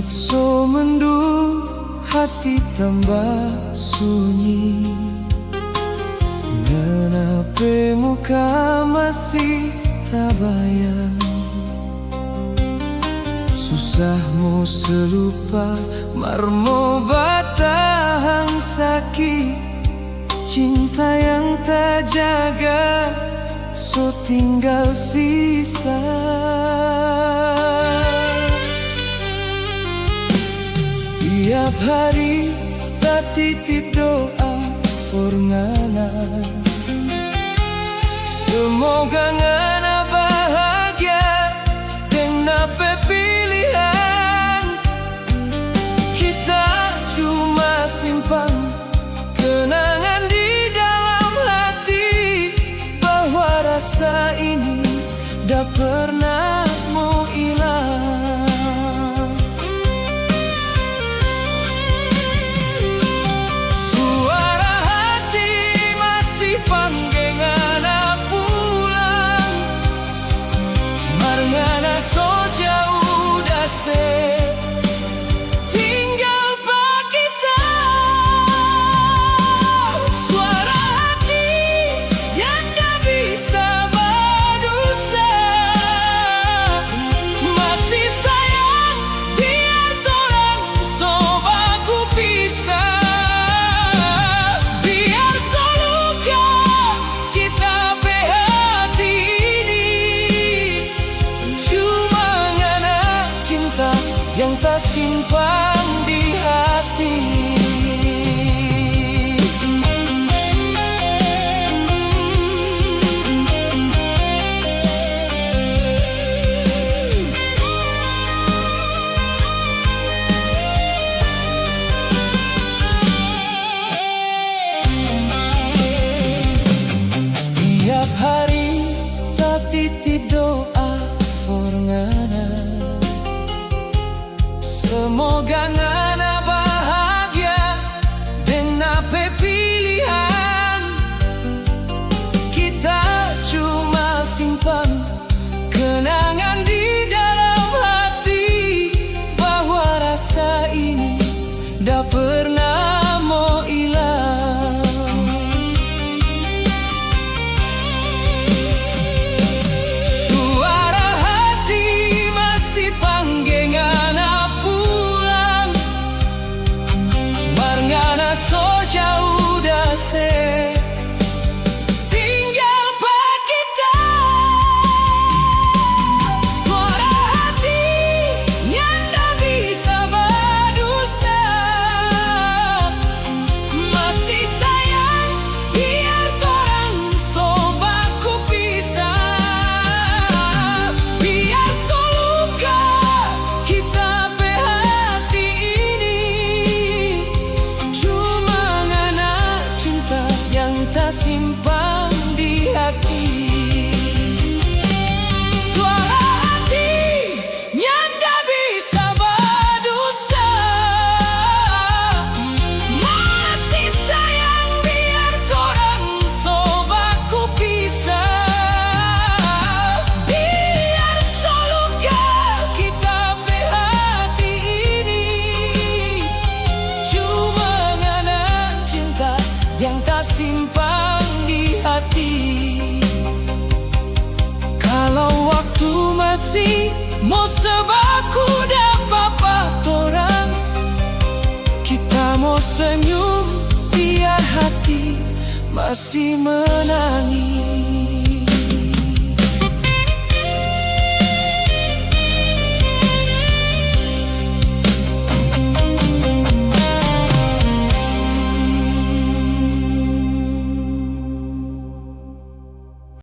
So mendung hati tambah sunyi, kenapa muka masih tak bayang? Susahmu selupa marmo batang sakit, cinta yang tak jaga so tinggal sisa. Setiap hari tak titip doa for ngana, semoga ngana bahagia dengan pilihan. Kita cuma simpan kenangan di dalam hati, bahwa rasa ini dah pernah mau hilang. Suara hati masih panggil ngana pulang, mar ngana so jauh dah tinggal pak kita. Suara hati yang tak bisa berdusta, masih sayang biar torang sobaku pisah. Biar seluka kita pe hati ini, cuma ngana cinta yang tak simpan di hati. Setiap hari tak titip doa for ngana, semoga ngana bahagia dengan pilihan. Kita cuma simpan kenangan di dalam hati, bahwa rasa ini dah pernah mau hilang. Suara hati masih panggil ngana pulang, mar ngana so jauh dah tinggal pak kita. Suara hati yang tak bisa berdusta, masih sayang biar torang sobaku pisah. Biar seluka kita pe hati ini, cuma ngana cinta yang tak simpan di hati. Suara hati yang tak bisa berdusta, masih sayang biar torang sobaku pisah. Biar seluka kita pe hati ini, cuma ngana cinta yang tak simpan di hati. Kalau waktu masih mau sebaku dapat torang, kita mau senyum biar hati masih menangis.